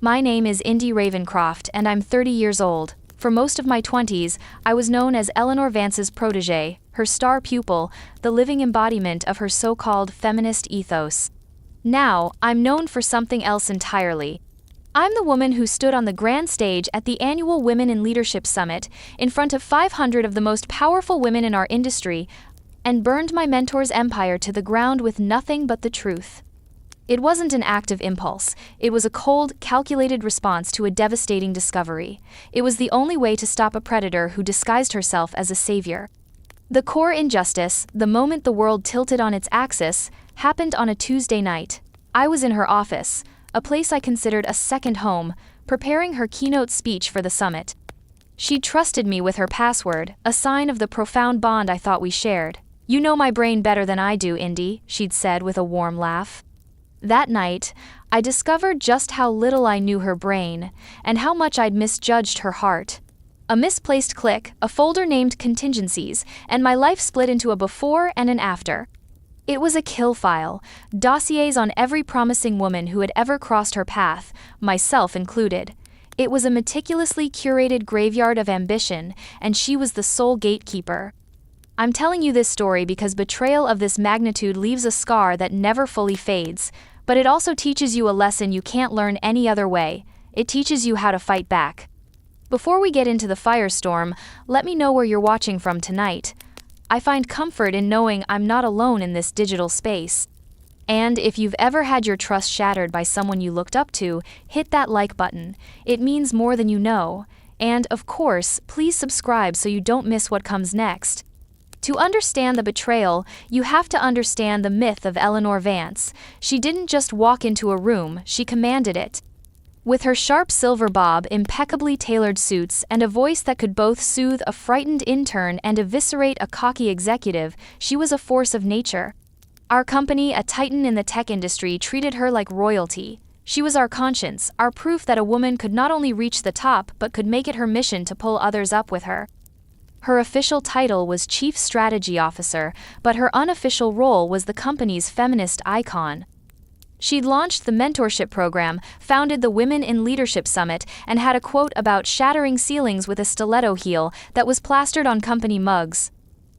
My name is Indy Ravencroft, and I'm 30 years old. For most of my 20s, I was known as Eleanor Vance's protégé, her star pupil, the living embodiment of her so-called feminist ethos. Now, I'm known for something else entirely. I'm the woman who stood on the grand stage at the annual Women in Leadership Summit, in front of 500 of the most powerful women in our industry, and burned my mentor's empire to the ground with nothing but the truth. It wasn't an act of impulse. It was a cold, calculated response to a devastating discovery. It was the only way to stop a predator who disguised herself as a savior. The core injustice, the moment the world tilted on its axis, happened on a Tuesday night. I was in her office, a place I considered a second home, preparing her keynote speech for the summit. She'd trusted me with her password, a sign of the profound bond I thought we shared. "You know my brain better than I do, Indy," she'd said with a warm laugh. That night, I discovered just how little I knew her brain, and how much I'd misjudged her heart. A misplaced click, a folder named Contingencies, and my life split into a before and an after. It was a kill file, dossiers on every promising woman who had ever crossed her path, myself included. It was a meticulously curated graveyard of ambition, and she was the sole gatekeeper. I'm telling you this story because betrayal of this magnitude leaves a scar that never fully fades, but it also teaches you a lesson you can't learn any other way. It teaches you how to fight back. Before we get into the firestorm, let me know where you're watching from tonight. I find comfort in knowing I'm not alone in this digital space. And if you've ever had your trust shattered by someone you looked up to, hit that like button. It means more than you know. And, of course, please subscribe so you don't miss what comes next. To understand the betrayal, you have to understand the myth of Eleanor Vance. She didn't just walk into a room, she commanded it. With her sharp silver bob, impeccably tailored suits, and a voice that could both soothe a frightened intern and eviscerate a cocky executive, she was a force of nature. Our company, a titan in the tech industry, treated her like royalty. She was our conscience, our proof that a woman could not only reach the top but could make it her mission to pull others up with her. Her official title was Chief Strategy Officer, but her unofficial role was the company's feminist icon. She'd launched the mentorship program, founded the Women in Leadership Summit, and had a quote about shattering ceilings with a stiletto heel that was plastered on company mugs.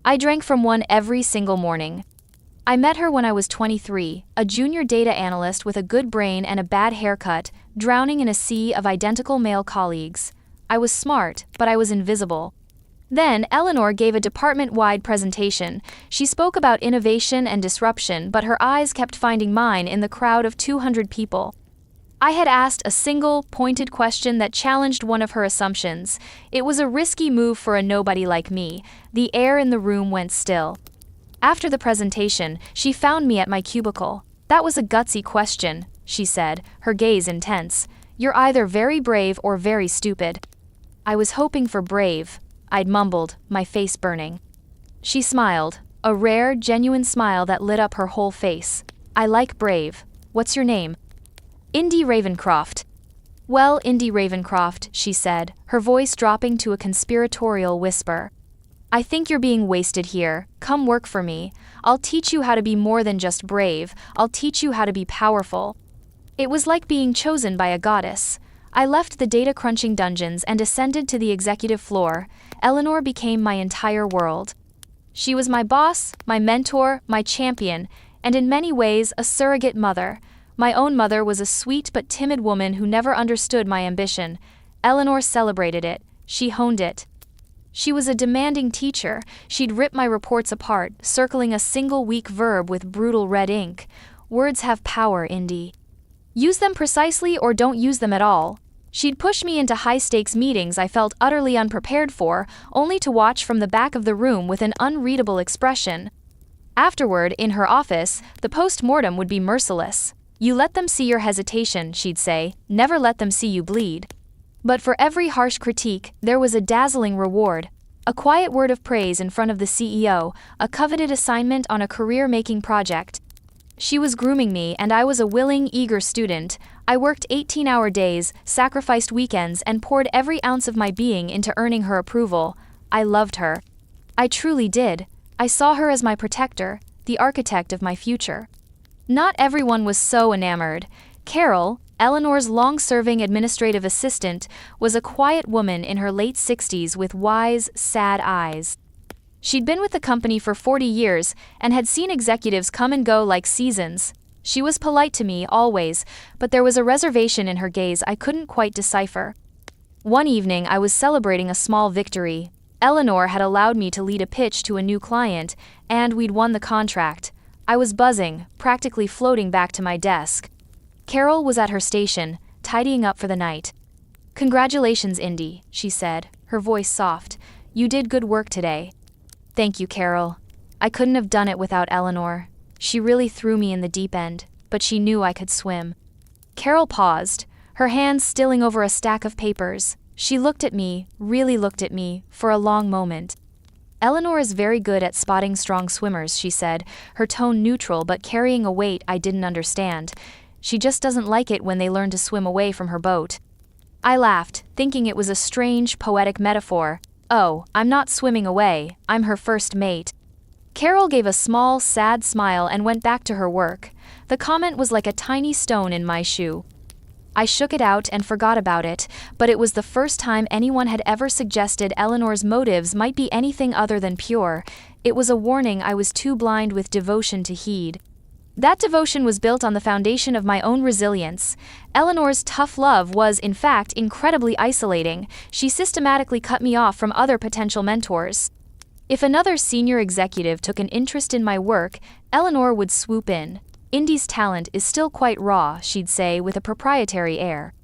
I drank from one every single morning. I met her when I was 23, a junior data analyst with a good brain and a bad haircut, drowning in a sea of identical male colleagues. I was smart, but I was invisible. Then, Eleanor gave a department-wide presentation. She spoke about innovation and disruption, but her eyes kept finding mine in the crowd of 200 people. I had asked a single, pointed question that challenged one of her assumptions. It was a risky move for a nobody like me. The air in the room went still. After the presentation, she found me at my cubicle. "That was a gutsy question," she said, her gaze intense. "You're either very brave or very stupid." I was hoping for brave. I'd mumbled, my face burning. She smiled, a rare, genuine smile that lit up her whole face. "I like brave. What's your name?" "Indy Ravencroft." "Well, Indy Ravencroft," she said, her voice dropping to a conspiratorial whisper. "I think you're being wasted here. Come work for me. I'll teach you how to be more than just brave. I'll teach you how to be powerful." It was like being chosen by a goddess. I left the data-crunching dungeons and ascended to the executive floor. Eleanor became my entire world. She was my boss, my mentor, my champion, and in many ways a surrogate mother. My own mother was a sweet but timid woman who never understood my ambition. Eleanor celebrated it. She honed it. She was a demanding teacher. She'd rip my reports apart, circling a single weak verb with brutal red ink. Words have power, Indy. Use them precisely or don't use them at all. She'd push me into high-stakes meetings I felt utterly unprepared for, only to watch from the back of the room with an unreadable expression. Afterward, in her office, the post-mortem would be merciless. "You let them see your hesitation," she'd say, "never let them see you bleed." But for every harsh critique, there was a dazzling reward. A quiet word of praise in front of the CEO, a coveted assignment on a career-making project. She was grooming me, and I was a willing, eager student. I worked 18-hour days, sacrificed weekends, and poured every ounce of my being into earning her approval. I loved her. I truly did. I saw her as my protector, the architect of my future. Not everyone was so enamored. Carol, Eleanor's long-serving administrative assistant was a quiet woman in her late 60s with wise, sad eyes. She'd been with the company for 40 years and had seen executives come and go like seasons. She was polite to me, always, but there was a reservation in her gaze I couldn't quite decipher. One evening I was celebrating a small victory. Eleanor had allowed me to lead a pitch to a new client, and we'd won the contract. I was buzzing, practically floating back to my desk. Carol was at her station, tidying up for the night. "Congratulations, Indy," she said, her voice soft. "You did good work today." "Thank you, Carol. I couldn't have done it without Eleanor. She really threw me in the deep end, but she knew I could swim." Carol paused, her hands stilling over a stack of papers. She looked at me, really looked at me, for a long moment. "Eleanor is very good at spotting strong swimmers," she said, her tone neutral but carrying a weight I didn't understand. "She just doesn't like it when they learn to swim away from her boat." I laughed, thinking it was a strange, poetic metaphor. "Oh, I'm not swimming away, I'm her first mate." Carol gave a small, sad smile and went back to her work. The comment was like a tiny stone in my shoe. I shook it out and forgot about it, but it was the first time anyone had ever suggested Eleanor's motives might be anything other than pure. It was a warning I was too blind with devotion to heed. That devotion was built on the foundation of my own resilience. Eleanor's tough love was, in fact, incredibly isolating. She systematically cut me off from other potential mentors. If another senior executive took an interest in my work, Eleanor would swoop in. "Indy's talent is still quite raw," she'd say with a proprietary air.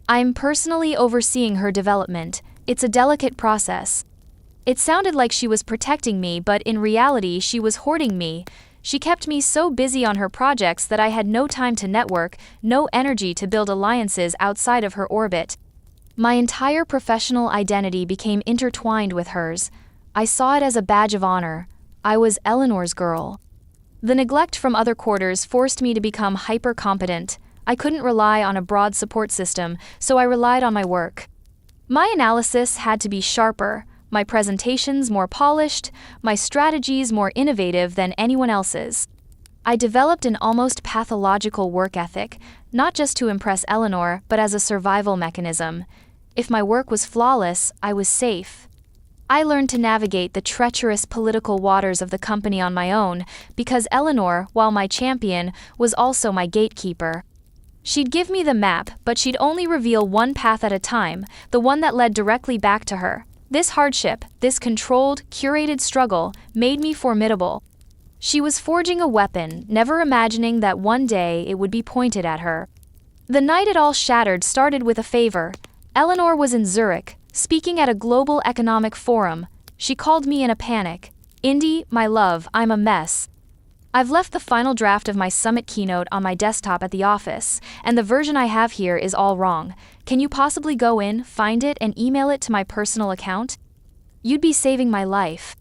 "I'm personally overseeing her development. It's a delicate process." It sounded like she was protecting me, but in reality she was hoarding me. She kept me so busy on her projects that I had no time to network, no energy to build alliances outside of her orbit. My entire professional identity became intertwined with hers. I saw it as a badge of honor. I was Eleanor's girl. The neglect from other quarters forced me to become hyper-competent. I couldn't rely on a broad support system, so I relied on my work. My analysis had to be sharper, my presentations more polished, my strategies more innovative than anyone else's. I developed an almost pathological work ethic, not just to impress Eleanor, but as a survival mechanism. If my work was flawless, I was safe. I learned to navigate the treacherous political waters of the company on my own, because Eleanor, while my champion, was also my gatekeeper. She'd give me the map, but she'd only reveal one path at a time, the one that led directly back to her. This hardship, this controlled, curated struggle, made me formidable. She was forging a weapon, never imagining that one day it would be pointed at her. The night it all shattered started with a favor. Eleanor was in Zurich, speaking at a global economic forum. She called me in a panic. "Indy, my love, I'm a mess. I've left the final draft of my summit keynote on my desktop at the office, and the version I have here is all wrong. Can you possibly go in, find it, and email it to my personal account? You'd be saving my life."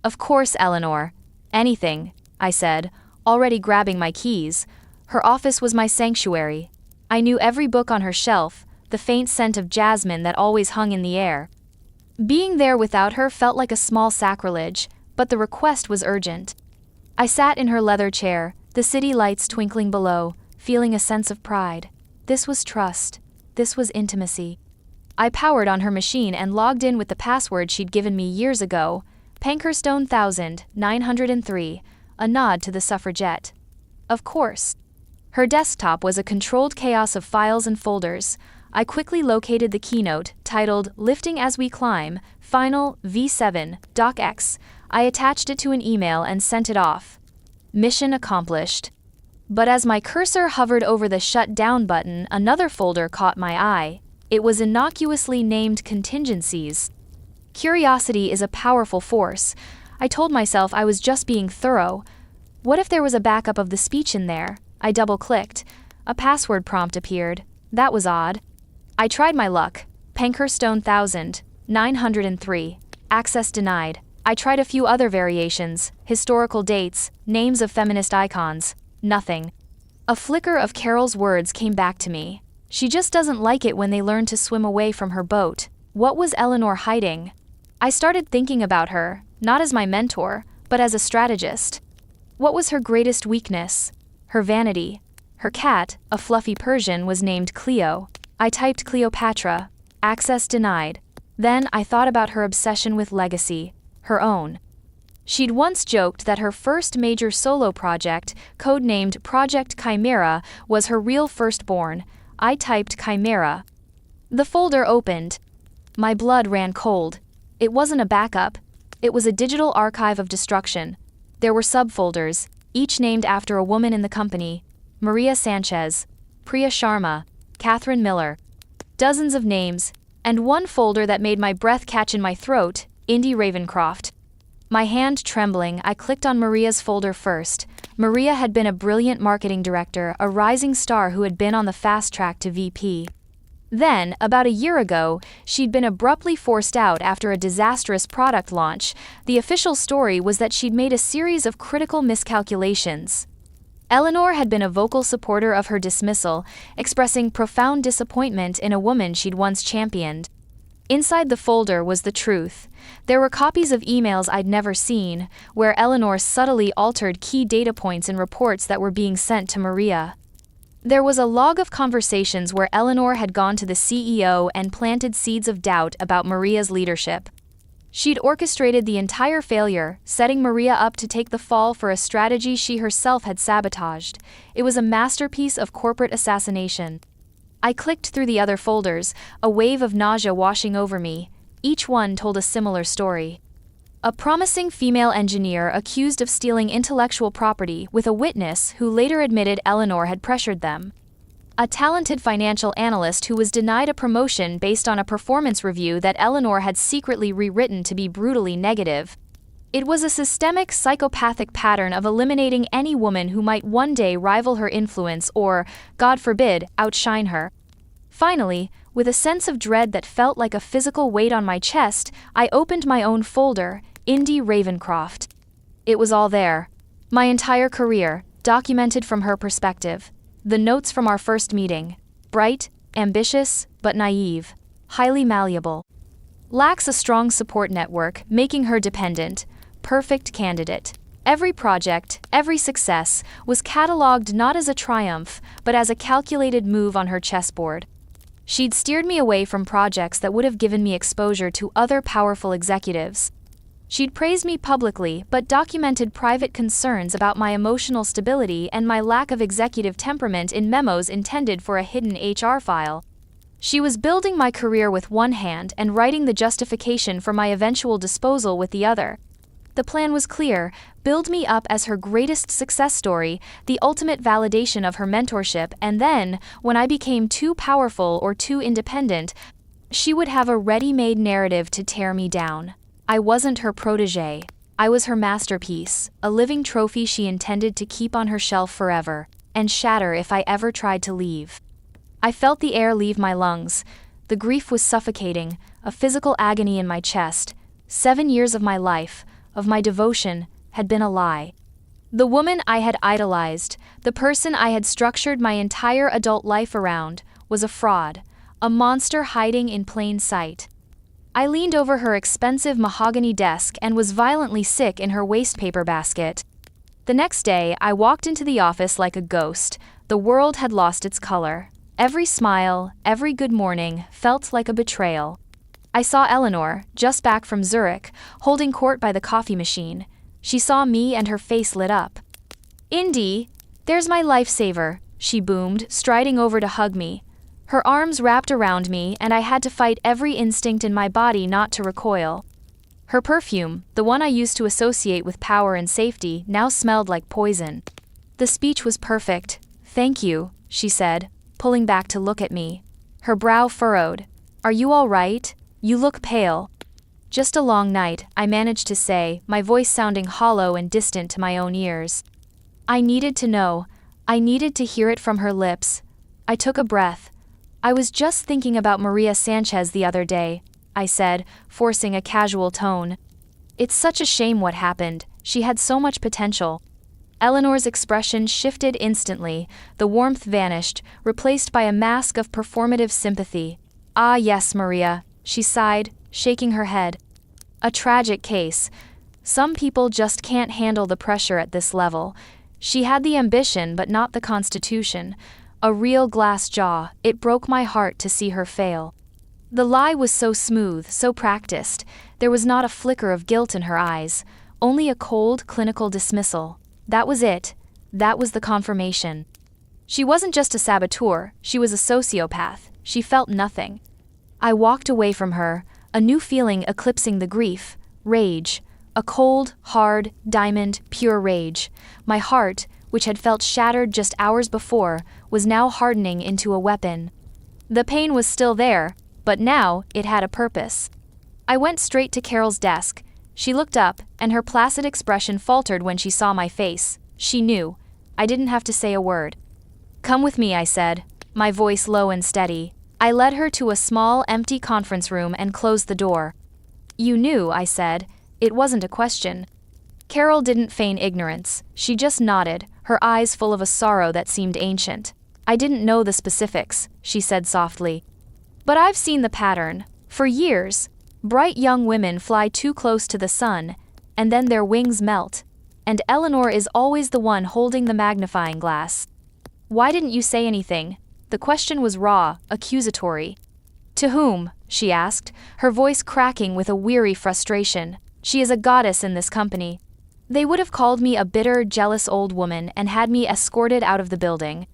"Of course, Eleanor. Anything," I said, already grabbing my keys. Her office was my sanctuary. I knew every book on her shelf, the faint scent of jasmine that always hung in the air. Being there without her felt like a small sacrilege, but the request was urgent. I sat in her leather chair, the city lights twinkling below, feeling a sense of pride. This was trust. This was intimacy. I powered on her machine and logged in with the password she'd given me years ago, Pankhurstone 903, a nod to the suffragette. Of course. Her desktop was a controlled chaos of files and folders. I quickly located the keynote, titled Lifting as We Climb, Final V7, DocX. I attached it to an email and sent it off. Mission accomplished. But as my cursor hovered over the Shut Down button, another folder caught my eye. It was innocuously named Contingencies. Curiosity is a powerful force. I told myself I was just being thorough. What if there was a backup of the speech in there? I double-clicked. A password prompt appeared. That was odd. I tried my luck. Pankhurstone 903. Access denied. I tried a few other variations, historical dates, names of feminist icons. Nothing. A flicker of Carol's words came back to me. She just doesn't like it when they learn to swim away from her boat. What was Eleanor hiding? I started thinking about her, not as my mentor, but as a strategist. What was her greatest weakness? Her vanity. Her cat, a fluffy Persian, was named Cleo. I typed Cleopatra. Access denied. Then I thought about her obsession with legacy. Her own. She'd once joked that her first major solo project, codenamed Project Chimera, was her real firstborn. I typed Chimera. The folder opened. My blood ran cold. It wasn't a backup. It was a digital archive of destruction. There were subfolders, each named after a woman in the company. Maria Sanchez, Priya Sharma, Catherine Miller. Dozens of names, and one folder that made my breath catch in my throat, Indy Ravencroft. My hand trembling, I clicked on Maria's folder first. Maria had been a brilliant marketing director, a rising star who had been on the fast track to VP. Then, about a year ago, she'd been abruptly forced out after a disastrous product launch. The official story was that she'd made a series of critical miscalculations. Eleanor had been a vocal supporter of her dismissal, expressing profound disappointment in a woman she'd once championed. Inside the folder was the truth. There were copies of emails I'd never seen, where Eleanor subtly altered key data points in reports that were being sent to Maria. There was a log of conversations where Eleanor had gone to the CEO and planted seeds of doubt about Maria's leadership. She'd orchestrated the entire failure, setting Maria up to take the fall for a strategy she herself had sabotaged. It was a masterpiece of corporate assassination. I clicked through the other folders, a wave of nausea washing over me. Each one told a similar story. A promising female engineer accused of stealing intellectual property with a witness who later admitted Eleanor had pressured them. A talented financial analyst who was denied a promotion based on a performance review that Eleanor had secretly rewritten to be brutally negative. It was a systemic psychopathic pattern of eliminating any woman who might one day rival her influence or, God forbid, outshine her. Finally, with a sense of dread that felt like a physical weight on my chest, I opened my own folder, Indy Ravencroft. It was all there. My entire career, documented from her perspective. The notes from our first meeting. Bright, ambitious, but naive. Highly malleable. Lacks a strong support network, making her dependent. Perfect candidate. Every project, every success, was catalogued not as a triumph, but as a calculated move on her chessboard. She'd steered me away from projects that would have given me exposure to other powerful executives. She'd praised me publicly but documented private concerns about my emotional stability and my lack of executive temperament in memos intended for a hidden HR file. She was building my career with one hand and writing the justification for my eventual disposal with the other. The plan was clear: build me up as her greatest success story, the ultimate validation of her mentorship, and then, when I became too powerful or too independent, she would have a ready-made narrative to tear me down. I wasn't her protégé. I was her masterpiece, a living trophy she intended to keep on her shelf forever, and shatter if I ever tried to leave. I felt the air leave my lungs. The grief was suffocating, a physical agony in my chest. 7 years of my life, of my devotion, had been a lie. The woman I had idolized, the person I had structured my entire adult life around, was a fraud, a monster hiding in plain sight. I leaned over her expensive mahogany desk and was violently sick in her wastepaper basket. The next day, I walked into the office like a ghost. The world had lost its color. Every smile, every good morning, felt like a betrayal. I saw Eleanor, just back from Zurich, holding court by the coffee machine. She saw me and her face lit up. "Indy, there's my lifesaver," she boomed, striding over to hug me. Her arms wrapped around me, and I had to fight every instinct in my body not to recoil. Her perfume, the one I used to associate with power and safety, now smelled like poison. The speech was perfect. "Thank you," she said, pulling back to look at me. Her brow furrowed. "Are you all right? You look pale." "Just a long night," I managed to say, my voice sounding hollow and distant to my own ears. I needed to know. I needed to hear it from her lips. I took a breath. "I was just thinking about Maria Sanchez the other day," I said, forcing a casual tone. "It's such a shame what happened. She had so much potential." Eleanor's expression shifted instantly. The warmth vanished, replaced by a mask of performative sympathy. "Ah yes, Maria," she sighed, shaking her head. "A tragic case. Some people just can't handle the pressure at this level. She had the ambition but not the constitution. A real glass jaw. It broke my heart to see her fail. The lie was so smooth, so practiced. There was not a flicker of guilt in her eyes, only a cold, clinical dismissal. That was it. That was the confirmation. She wasn't just a saboteur, she was a sociopath. She felt nothing. I walked away from her, a new feeling eclipsing the grief. Rage. A cold, hard, diamond, pure rage. My heart, which had felt shattered just hours before, was now hardening into a weapon. The pain was still there, but now it had a purpose. I went straight to Carol's desk. She looked up, and her placid expression faltered when she saw my face. She knew. I didn't have to say a word. "Come with me," I said, my voice low and steady. I led her to a small, empty conference room and closed the door. "You knew," I said. It wasn't a question. Carol didn't feign ignorance. She just nodded, her eyes full of a sorrow that seemed ancient. "I didn't know the specifics," she said softly. "But I've seen the pattern. For years, bright young women fly too close to the sun, and then their wings melt. And Eleanor is always the one holding the magnifying glass." "Why didn't you say anything?" The question was raw, accusatory. "To whom?" she asked, her voice cracking with a weary frustration. "She is a goddess in this company. They would have called me a bitter, jealous old woman and had me escorted out of the building.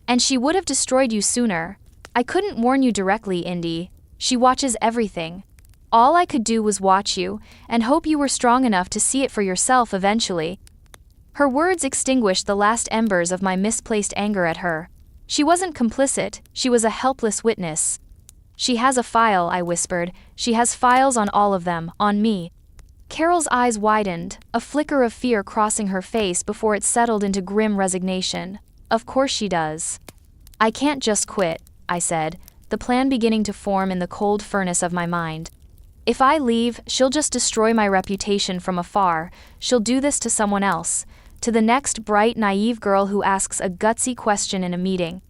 And she would have destroyed you sooner. I couldn't warn you directly, Indy. She watches everything. All I could do was watch you, and hope you were strong enough to see it for yourself eventually." Her words extinguished the last embers of my misplaced anger at her. She wasn't complicit, she was a helpless witness. "She has a file," I whispered. "She has files on all of them, on me." Carol's eyes widened, a flicker of fear crossing her face before it settled into grim resignation. "Of course she does." "I can't just quit," I said, the plan beginning to form in the cold furnace of my mind. "If I leave, she'll just destroy my reputation from afar. She'll do this to someone else, to the next bright, naive girl who asks a gutsy question in a meeting."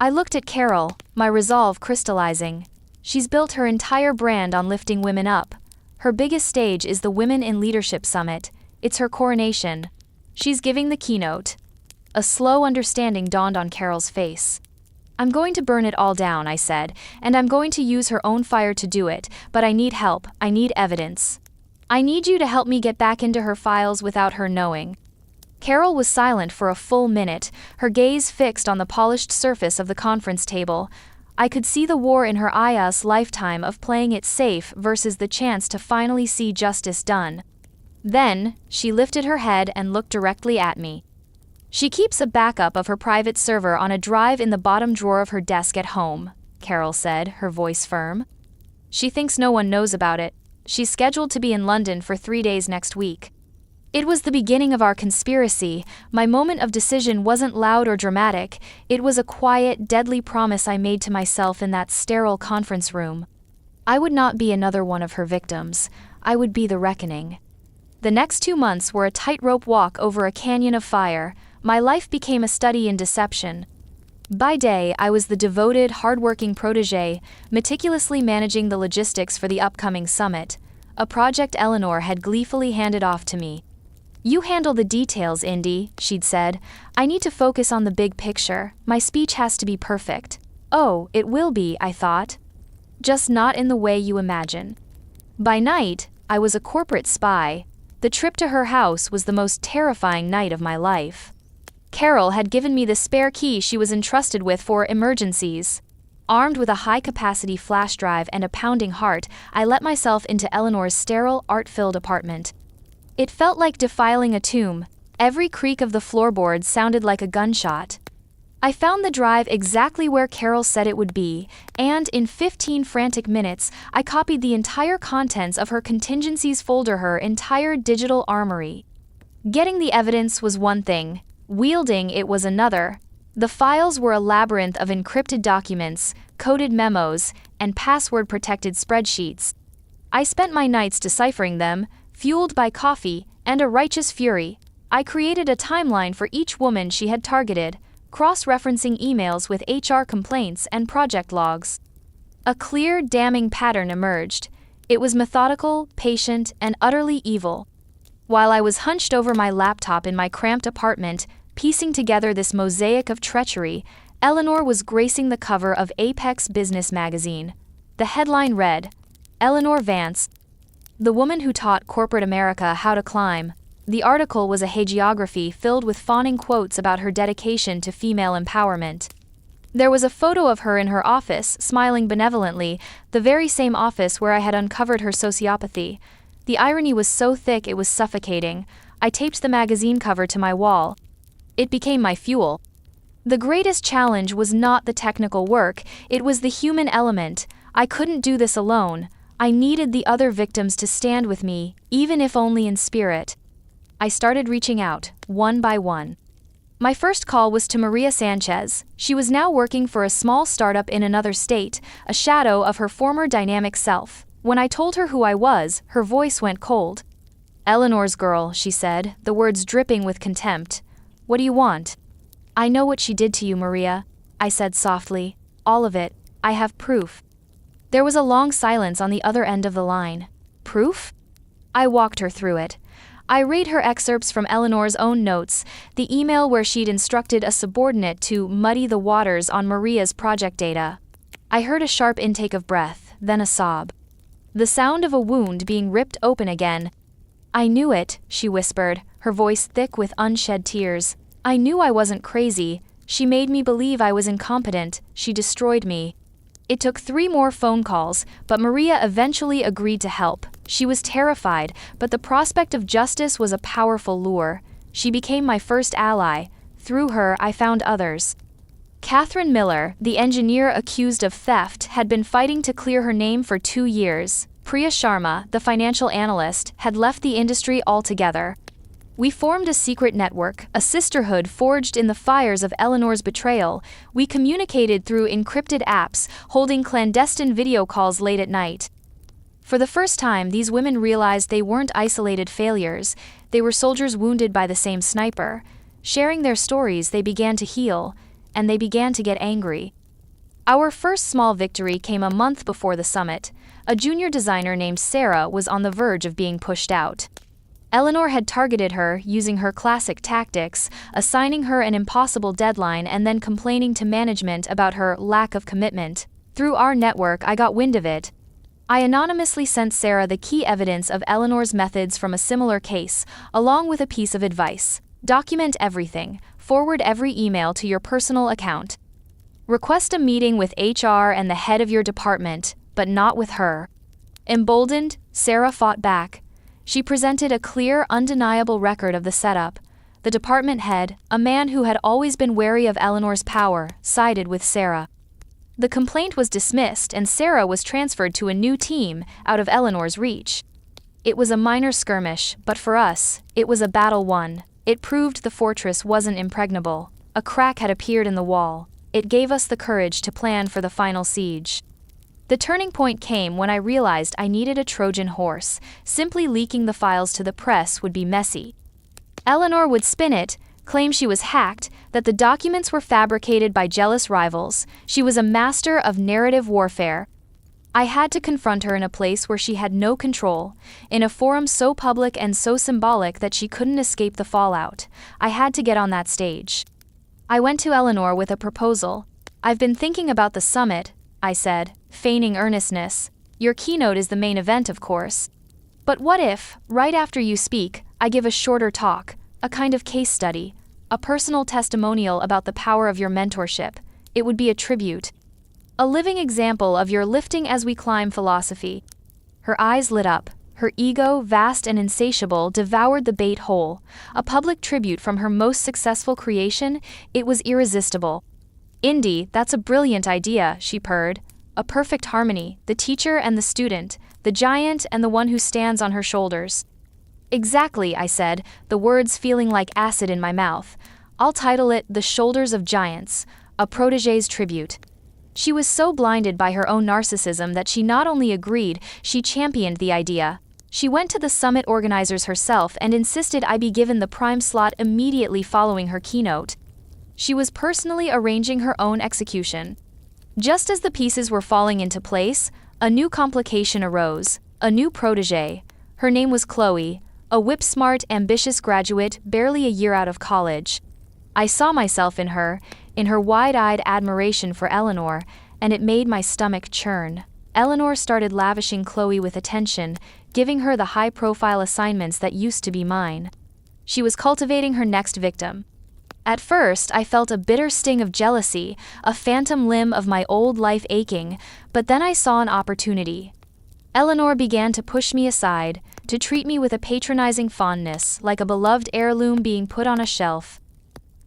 I looked at Carol, my resolve crystallizing. She's built her entire brand on lifting women up. Her biggest stage is the Women in Leadership Summit. It's her coronation. She's giving the keynote. A slow understanding dawned on Carol's face. "I'm going to burn it all down," I said, "and I'm going to use her own fire to do it, but I need help, I need evidence. I need you to help me get back into her files without her knowing." Carol was silent for a full minute, her gaze fixed on the polished surface of the conference table. I could see the war in her eyes, lifetime of playing it safe versus the chance to finally see justice done. Then, she lifted her head and looked directly at me. "She keeps a backup of her private server on a drive in the bottom drawer of her desk at home," Carol said, her voice firm. "She thinks no one knows about it. She's scheduled to be in London for 3 days next week." It was the beginning of our conspiracy. My moment of decision wasn't loud or dramatic. It was a quiet, deadly promise I made to myself in that sterile conference room. I would not be another one of her victims. I would be the reckoning. The next 2 months were a tightrope walk over a canyon of fire. My life became a study in deception. By day, I was the devoted, hardworking protégé, meticulously managing the logistics for the upcoming summit, a project Eleanor had gleefully handed off to me. "You handle the details, Indy," she'd said. "I need to focus on the big picture. My speech has to be perfect." Oh, it will be, I thought. Just not in the way you imagine. By night, I was a corporate spy. The trip to her house was the most terrifying night of my life. Carol had given me the spare key she was entrusted with for emergencies. Armed with a high-capacity flash drive and a pounding heart, I let myself into Eleanor's sterile, art-filled apartment. It felt like defiling a tomb. Every creak of the floorboards sounded like a gunshot. I found the drive exactly where Carol said it would be, and in 15 frantic minutes, I copied the entire contents of her Contingencies folder, her entire digital armory. Getting the evidence was one thing. Wielding it was another. The files were a labyrinth of encrypted documents, coded memos, and password-protected spreadsheets. I spent my nights deciphering them, fueled by coffee and a righteous fury. I created a timeline for each woman she had targeted, cross-referencing emails with HR complaints and project logs. A clear, damning pattern emerged. It was methodical, patient, and utterly evil. While I was hunched over my laptop in my cramped apartment, piecing together this mosaic of treachery, Eleanor was gracing the cover of Apex Business magazine. The headline read, "Eleanor Vance, the woman who taught corporate America how to climb." The article was a hagiography filled with fawning quotes about her dedication to female empowerment. There was a photo of her in her office, smiling benevolently, the very same office where I had uncovered her sociopathy. The irony was so thick it was suffocating. I taped the magazine cover to my wall. It became my fuel. The greatest challenge was not the technical work, it was the human element. I couldn't do this alone. I needed the other victims to stand with me, even if only in spirit. I started reaching out, one by one. My first call was to Maria Sanchez. She was now working for a small startup in another state, a shadow of her former dynamic self. When I told her who I was, her voice went cold. "Eleanor's girl," she said, the words dripping with contempt. "What do you want?" "I know what she did to you, Maria," I said softly. "All of it. I have proof." There was a long silence on the other end of the line. Proof? I walked her through it. I read her excerpts from Eleanor's own notes, the email where she'd instructed a subordinate to muddy the waters on Maria's project data. I heard a sharp intake of breath, then a sob. The sound of a wound being ripped open again. "I knew it," she whispered, her voice thick with unshed tears. "I knew I wasn't crazy. She made me believe I was incompetent. She destroyed me." It took 3 more phone calls, but Maria eventually agreed to help. She was terrified, but the prospect of justice was a powerful lure. She became my first ally. Through her, I found others. Catherine Miller, the engineer accused of theft, had been fighting to clear her name for 2 years. Priya Sharma, the financial analyst, had left the industry altogether. We formed a secret network, a sisterhood forged in the fires of Eleanor's betrayal. We communicated through encrypted apps, holding clandestine video calls late at night. For the first time, these women realized they weren't isolated failures. They were soldiers wounded by the same sniper. Sharing their stories, they began to heal, and they began to get angry. Our first small victory came a month before the summit. A junior designer named Sarah was on the verge of being pushed out. Eleanor had targeted her, using her classic tactics, assigning her an impossible deadline and then complaining to management about her lack of commitment. Through our network, I got wind of it. I anonymously sent Sarah the key evidence of Eleanor's methods from a similar case, along with a piece of advice. Document everything. Forward every email to your personal account. Request a meeting with HR and the head of your department, but not with her. Emboldened, Sarah fought back. She presented a clear, undeniable record of the setup. The department head, a man who had always been wary of Eleanor's power, sided with Sarah. The complaint was dismissed and Sarah was transferred to a new team, out of Eleanor's reach. It was a minor skirmish, but for us, it was a battle won. It proved the fortress wasn't impregnable. A crack had appeared in the wall. It gave us the courage to plan for the final siege. The turning point came when I realized I needed a Trojan horse. Simply leaking the files to the press would be messy. Eleanor would spin it, claim she was hacked, that the documents were fabricated by jealous rivals. She was a master of narrative warfare. I had to confront her in a place where she had no control, in a forum so public and so symbolic that she couldn't escape the fallout. I had to get on that stage. I went to Eleanor with a proposal. "I've been thinking about the summit," I said, feigning earnestness. "Your keynote is the main event, of course. But what if, right after you speak, I give a shorter talk, a kind of case study, a personal testimonial about the power of your mentorship? It would be a tribute. A living example of your lifting as we climb philosophy." Her eyes lit up. Her ego, vast and insatiable, devoured the bait whole. A public tribute from her most successful creation, it was irresistible. "Indy, that's a brilliant idea," she purred. "A perfect harmony, the teacher and the student, the giant and the one who stands on her shoulders." "Exactly," I said, the words feeling like acid in my mouth. "I'll title it The Shoulders of Giants, a protégé's tribute." She was so blinded by her own narcissism that she not only agreed, she championed the idea. She went to the summit organizers herself and insisted I be given the prime slot immediately following her keynote. She was personally arranging her own execution. Just as the pieces were falling into place, a new complication arose, a new protégé. Her name was Chloe, a whip-smart, ambitious graduate barely a year out of college. I saw myself in her wide-eyed admiration for Eleanor, and it made my stomach churn. Eleanor started lavishing Chloe with attention, giving her the high-profile assignments that used to be mine. She was cultivating her next victim. At first, I felt a bitter sting of jealousy, a phantom limb of my old life aching, but then I saw an opportunity. Eleanor began to push me aside, to treat me with a patronizing fondness, like a beloved heirloom being put on a shelf.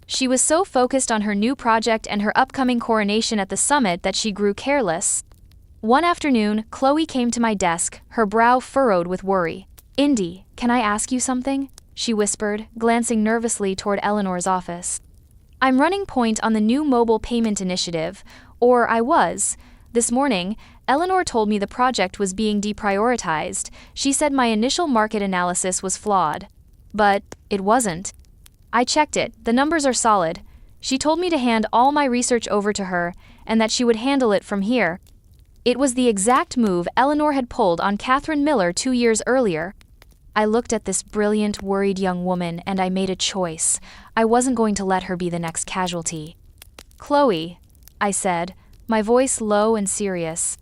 She was so focused on her new project and her upcoming coronation at the summit that she grew careless. One afternoon, Chloe came to my desk, her brow furrowed with worry. "Indy, can I ask you something?" she whispered, glancing nervously toward Eleanor's office. "I'm running point on the new mobile payment initiative, or I was. This morning, Eleanor told me the project was being deprioritized. She said my initial market analysis was flawed. But it wasn't. I checked it, the numbers are solid. She told me to hand all my research over to her, and that she would handle it from here." It was the exact move Eleanor had pulled on Catherine Miller 2 years earlier. I looked at this brilliant, worried young woman and I made a choice. I wasn't going to let her be the next casualty. "Chloe," I said, my voice low and serious.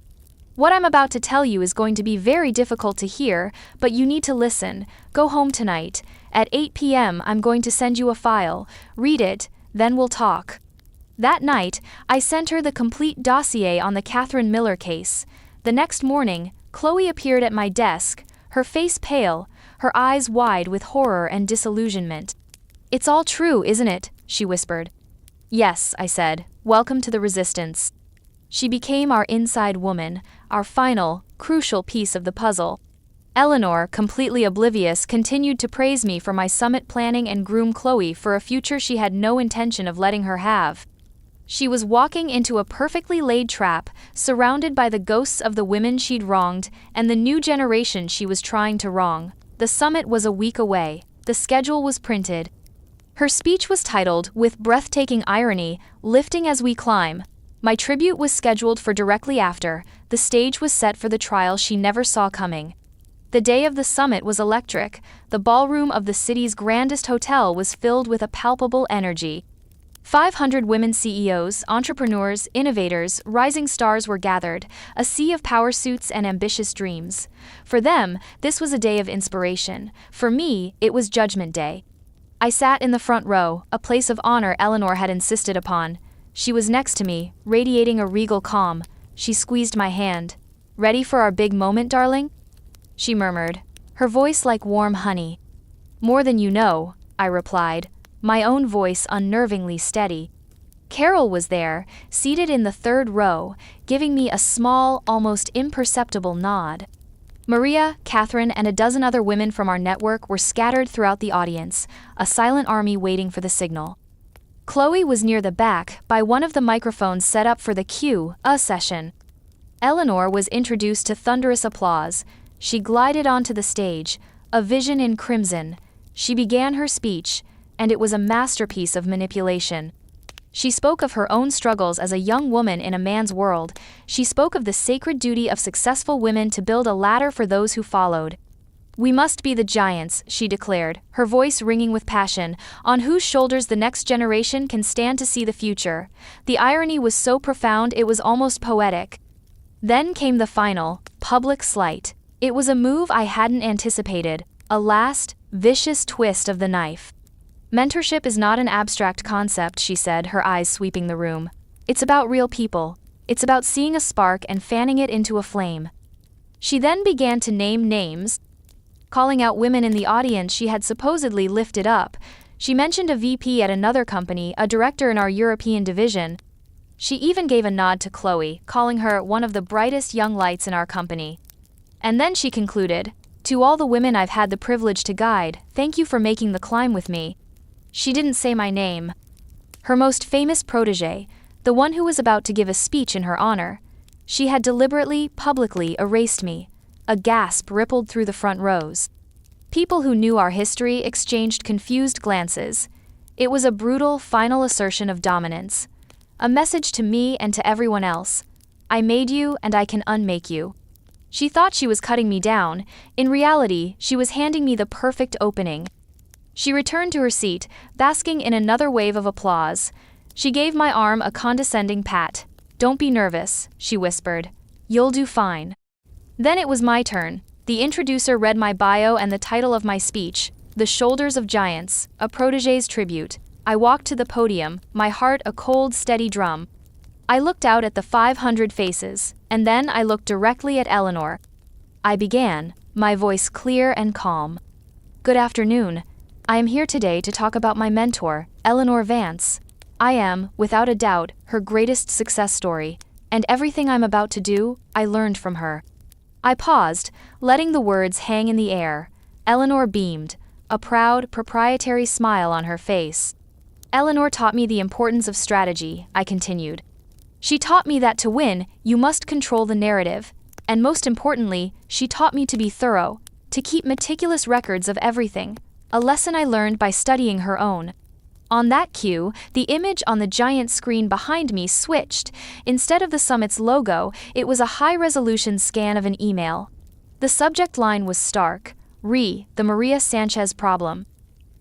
"What I'm about to tell you is going to be very difficult to hear, but you need to listen. Go home tonight. At 8 p.m. I'm going to send you a file. Read it, then we'll talk." That night, I sent her the complete dossier on the Catherine Miller case. The next morning, Chloe appeared at my desk, her face pale, her eyes wide with horror and disillusionment. "It's all true, isn't it?" she whispered. "Yes," I said. "Welcome to the resistance." She became our inside woman, our final, crucial piece of the puzzle. Eleanor, completely oblivious, continued to praise me for my summit planning and groom Chloe for a future she had no intention of letting her have. She was walking into a perfectly laid trap, surrounded by the ghosts of the women she'd wronged and the new generation she was trying to wrong. The summit was a week away. The schedule was printed. Her speech was titled, with breathtaking irony, "Lifting as We Climb." My tribute was scheduled for directly after. The stage was set for the trial she never saw coming. The day of the summit was electric. The ballroom of the city's grandest hotel was filled with a palpable energy. 500 women CEOs, entrepreneurs, innovators, rising stars were gathered, a sea of power suits and ambitious dreams. For them, this was a day of inspiration. For me, it was Judgment Day. I sat in the front row, a place of honor Eleanor had insisted upon. She was next to me, radiating a regal calm. She squeezed my hand. "Ready for our big moment, darling?" she murmured, her voice like warm honey. "More than you know," I replied, my own voice unnervingly steady. Carol was there, seated in the third row, giving me a small, almost imperceptible nod. Maria, Catherine, and a dozen other women from our network were scattered throughout the audience, a silent army waiting for the signal. Chloe was near the back, by one of the microphones set up for the Q&A session. Eleanor was introduced to thunderous applause. She glided onto the stage, a vision in crimson. She began her speech, and it was a masterpiece of manipulation. She spoke of her own struggles as a young woman in a man's world. She spoke of the sacred duty of successful women to build a ladder for those who followed. "We must be the giants," she declared, her voice ringing with passion, "on whose shoulders the next generation can stand to see the future." The irony was so profound it was almost poetic. Then came the final, public slight. It was a move I hadn't anticipated, a last, vicious twist of the knife. "Mentorship is not an abstract concept," she said, her eyes sweeping the room. "It's about real people. It's about seeing a spark and fanning it into a flame." She then began to name names, calling out women in the audience she had supposedly lifted up. She mentioned a VP at another company, a director in our European division. She even gave a nod to Chloe, calling her one of the brightest young lights in our company. And then she concluded, "To all the women I've had the privilege to guide, thank you for making the climb with me." She didn't say my name. Her most famous protégé, the one who was about to give a speech in her honor. She had deliberately, publicly erased me. A gasp rippled through the front rows. People who knew our history exchanged confused glances. It was a brutal, final assertion of dominance. A message to me and to everyone else. I made you and I can unmake you. She thought she was cutting me down. In reality, she was handing me the perfect opening. She returned to her seat, basking in another wave of applause. She gave my arm a condescending pat. "Don't be nervous," she whispered. "You'll do fine." Then it was my turn. The introducer read my bio and the title of my speech, The Shoulders of Giants, a protégé's tribute. I walked to the podium, my heart a cold, steady drum. I looked out at the 500 faces, and then I looked directly at Eleanor. I began, my voice clear and calm. "Good afternoon. I am here today to talk about my mentor, Eleanor Vance. I am, without a doubt, her greatest success story, and everything I'm about to do, I learned from her." I paused, letting the words hang in the air. Eleanor beamed, a proud, proprietary smile on her face. "Eleanor taught me the importance of strategy," I continued. "She taught me that to win, you must control the narrative, and most importantly, she taught me to be thorough, to keep meticulous records of everything, a lesson I learned by studying her own." On that cue, the image on the giant screen behind me switched. Instead of the summit's logo, it was a high-resolution scan of an email. The subject line was stark: the Maria Sanchez problem.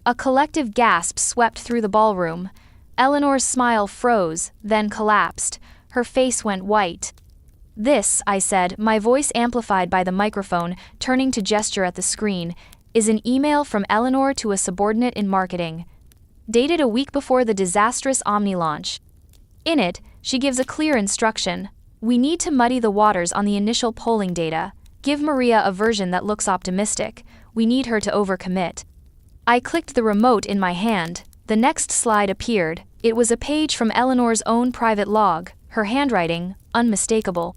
A collective gasp swept through the ballroom. Eleanor's smile froze, then collapsed. Her face went white. "This," I said, my voice amplified by the microphone, turning to gesture at the screen, "is an email from Eleanor to a subordinate in marketing. Dated a week before the disastrous Omni launch. In it, she gives a clear instruction. We need to muddy the waters on the initial polling data. Give Maria a version that looks optimistic. We need her to overcommit." I clicked the remote in my hand. The next slide appeared. It was a page from Eleanor's own private log, her handwriting, unmistakable.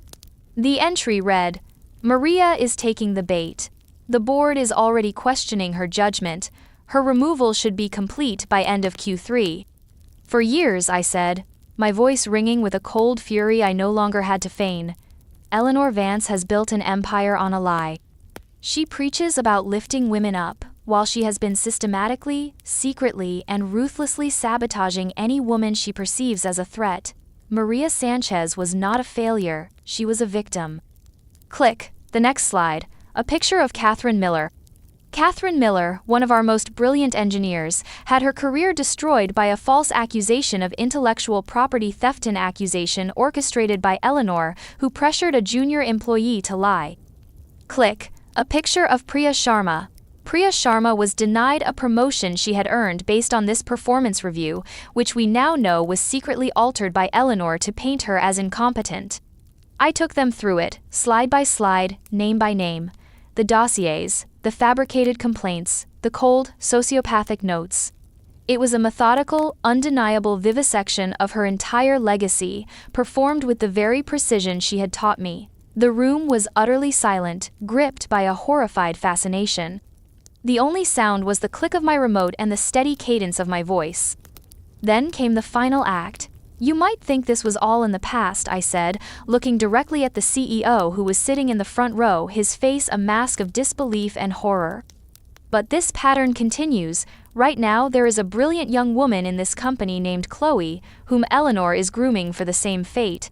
The entry read, "Maria is taking the bait. The board is already questioning her judgment. Her removal should be complete by end of Q3. "For years," I said, my voice ringing with a cold fury I no longer had to feign, "Eleanor Vance has built an empire on a lie. She preaches about lifting women up, while she has been systematically, secretly, and ruthlessly sabotaging any woman she perceives as a threat. Maria Sanchez was not a failure, she was a victim." Click. The next slide. A picture of Catherine Miller. Catherine Miller, one of our most brilliant engineers, had her career destroyed by a false accusation of intellectual property theft, an accusation orchestrated by Eleanor, who pressured a junior employee to lie. Click. A picture of Priya Sharma. Priya Sharma was denied a promotion she had earned based on this performance review, which we now know was secretly altered by Eleanor to paint her as incompetent. I took them through it, slide by slide, name by name. The dossiers, the fabricated complaints, the cold, sociopathic notes. It was a methodical, undeniable vivisection of her entire legacy, performed with the very precision she had taught me. The room was utterly silent, gripped by a horrified fascination. The only sound was the click of my remote and the steady cadence of my voice. Then came the final act. "You might think this was all in the past," I said, looking directly at the CEO who was sitting in the front row, his face a mask of disbelief and horror. "But this pattern continues. Right now there is a brilliant young woman in this company named Chloe, whom Eleanor is grooming for the same fate."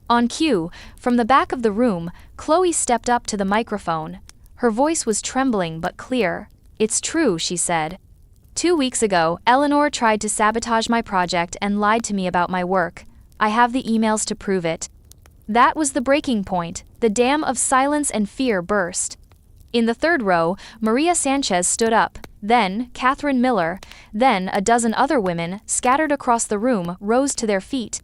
On cue, from the back of the room, Chloe stepped up to the microphone. Her voice was trembling but clear. "It's true," she said. 2 weeks ago, Eleanor tried to sabotage my project and lied to me about my work. I have the emails to prove it." That was the breaking point. The dam of silence and fear burst. In the third row, Maria Sanchez stood up, then Catherine Miller, then a dozen other women, scattered across the room, rose to their feet.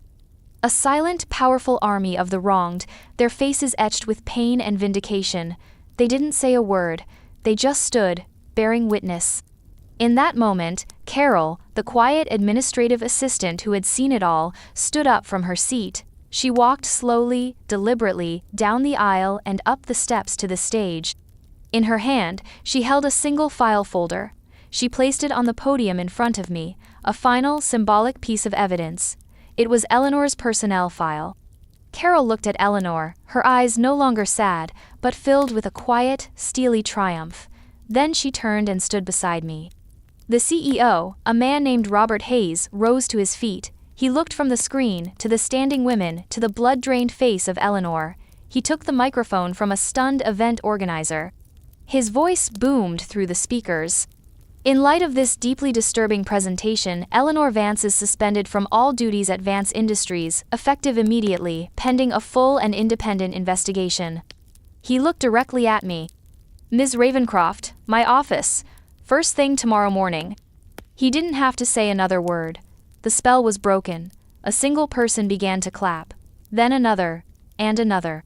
A silent, powerful army of the wronged, their faces etched with pain and vindication. They didn't say a word. They just stood, bearing witness. In that moment, Carol, the quiet administrative assistant who had seen it all, stood up from her seat. She walked slowly, deliberately, down the aisle and up the steps to the stage. In her hand, she held a single file folder. She placed it on the podium in front of me, a final, symbolic piece of evidence. It was Eleanor's personnel file. Carol looked at Eleanor, her eyes no longer sad, but filled with a quiet, steely triumph. Then she turned and stood beside me. The CEO, a man named Robert Hayes, rose to his feet. He looked from the screen, to the standing women, to the blood-drained face of Eleanor. He took the microphone from a stunned event organizer. His voice boomed through the speakers. In light of this deeply disturbing presentation, Eleanor Vance is suspended from all duties at Vance Industries, effective immediately, pending a full and independent investigation. He looked directly at me. Ms. Ravencroft, my office. First thing tomorrow morning. He didn't have to say another word. The spell was broken. A single person began to clap. Then another. And another.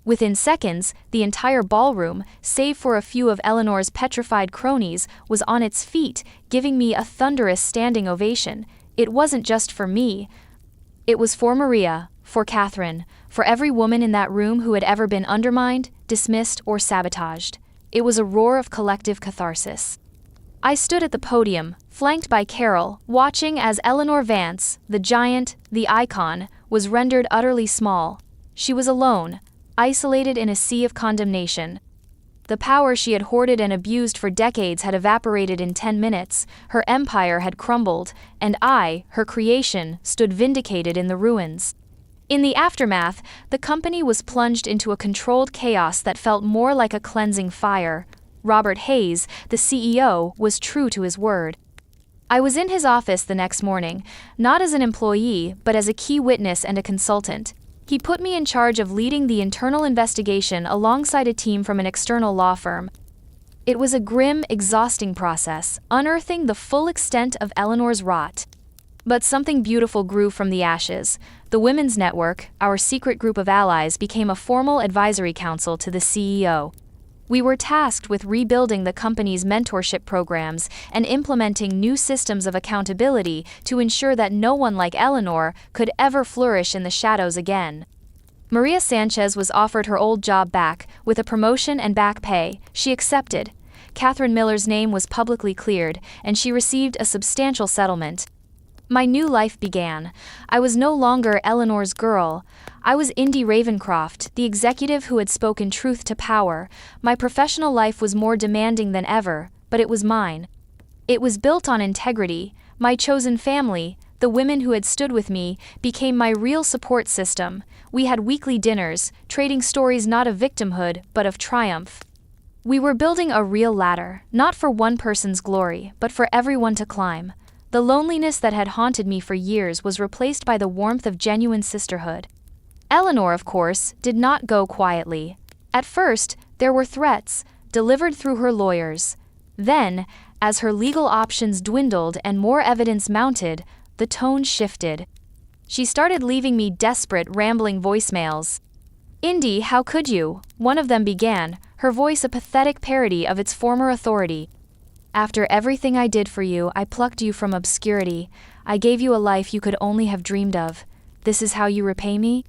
Within seconds, the entire ballroom, save for a few of Eleanor's petrified cronies, was on its feet, giving me a thunderous standing ovation. It wasn't just for me. It was for Maria, for Catherine, for every woman in that room who had ever been undermined, dismissed, or sabotaged. It was a roar of collective catharsis. I stood at the podium, flanked by Carol, watching as Eleanor Vance, the giant, the icon, was rendered utterly small. She was alone, isolated in a sea of condemnation. The power she had hoarded and abused for decades had evaporated in 10 minutes, her empire had crumbled, and I, her creation, stood vindicated in the ruins. In the aftermath, the company was plunged into a controlled chaos that felt more like a cleansing fire. Robert Hayes, the CEO, was true to his word. I was in his office the next morning, not as an employee, but as a key witness and a consultant. He put me in charge of leading the internal investigation alongside a team from an external law firm. It was a grim, exhausting process, unearthing the full extent of Eleanor's rot. But something beautiful grew from the ashes. The Women's Network, our secret group of allies, became a formal advisory council to the CEO. We were tasked with rebuilding the company's mentorship programs and implementing new systems of accountability to ensure that no one like Eleanor could ever flourish in the shadows again. Maria Sanchez was offered her old job back, with a promotion and back pay. She accepted. Catherine Miller's name was publicly cleared, and she received a substantial settlement. My new life began. I was no longer Eleanor's girl. I was Indy Ravencroft, the executive who had spoken truth to power. My professional life was more demanding than ever, but it was mine. It was built on integrity. My chosen family, the women who had stood with me, became my real support system. We had weekly dinners, trading stories not of victimhood, but of triumph. We were building a real ladder, not for one person's glory, but for everyone to climb. The loneliness that had haunted me for years was replaced by the warmth of genuine sisterhood. Eleanor, of course, did not go quietly. At first, there were threats, delivered through her lawyers. Then, as her legal options dwindled and more evidence mounted, the tone shifted. She started leaving me desperate, rambling voicemails. "Indy, how could you?" one of them began, her voice a pathetic parody of its former authority. "After everything I did for you, I plucked you from obscurity. I gave you a life you could only have dreamed of. This is how you repay me?"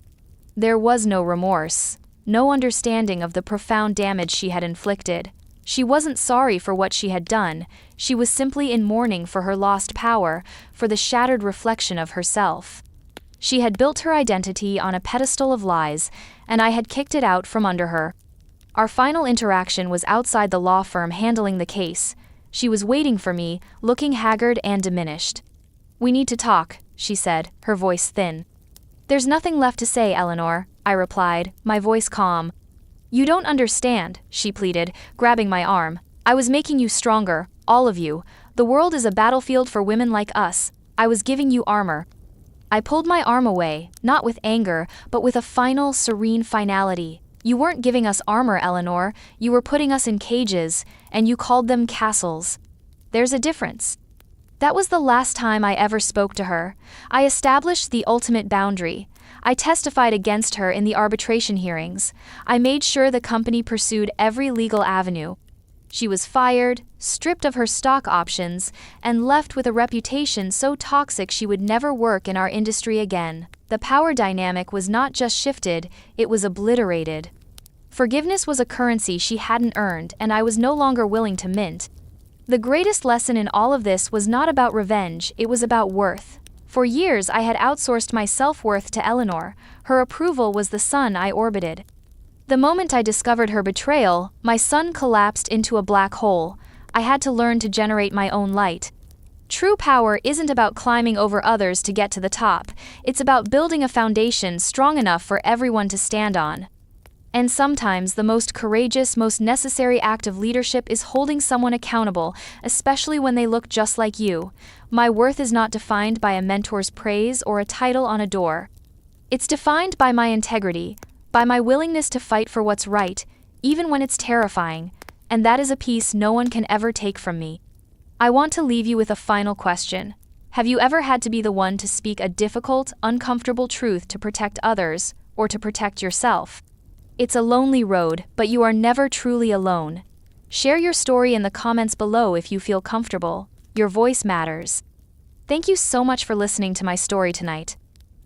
There was no remorse, no understanding of the profound damage she had inflicted. She wasn't sorry for what she had done, she was simply in mourning for her lost power, for the shattered reflection of herself. She had built her identity on a pedestal of lies, and I had kicked it out from under her. Our final interaction was outside the law firm handling the case. She was waiting for me, looking haggard and diminished. "We need to talk," she said, her voice thin. "There's nothing left to say, Eleanor," I replied, my voice calm. "You don't understand," she pleaded, grabbing my arm. "I was making you stronger, all of you. The world is a battlefield for women like us. I was giving you armor." I pulled my arm away, not with anger, but with a final, serene finality. "You weren't giving us armor, Eleanor. You were putting us in cages, and you called them castles. There's a difference." That was the last time I ever spoke to her. I established the ultimate boundary. I testified against her in the arbitration hearings. I made sure the company pursued every legal avenue. She was fired, stripped of her stock options, and left with a reputation so toxic she would never work in our industry again. The power dynamic was not just shifted, it was obliterated. Forgiveness was a currency she hadn't earned, and I was no longer willing to mint. The greatest lesson in all of this was not about revenge, it was about worth. For years I had outsourced my self-worth to Eleanor. Her approval was the sun I orbited. The moment I discovered her betrayal, my sun collapsed into a black hole. I had to learn to generate my own light. True power isn't about climbing over others to get to the top. It's about building a foundation strong enough for everyone to stand on. And sometimes the most courageous, most necessary act of leadership is holding someone accountable, especially when they look just like you. My worth is not defined by a mentor's praise or a title on a door. It's defined by my integrity, by my willingness to fight for what's right, even when it's terrifying, and that is a piece no one can ever take from me. I want to leave you with a final question. Have you ever had to be the one to speak a difficult, uncomfortable truth to protect others, or to protect yourself? It's a lonely road, but you are never truly alone. Share your story in the comments below if you feel comfortable. Your voice matters. Thank you so much for listening to my story tonight.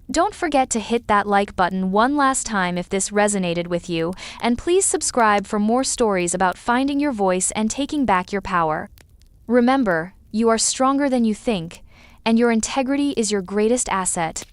Don't forget to hit that like button one last time if this resonated with you, and please subscribe for more stories about finding your voice and taking back your power. Remember, you are stronger than you think, and your integrity is your greatest asset.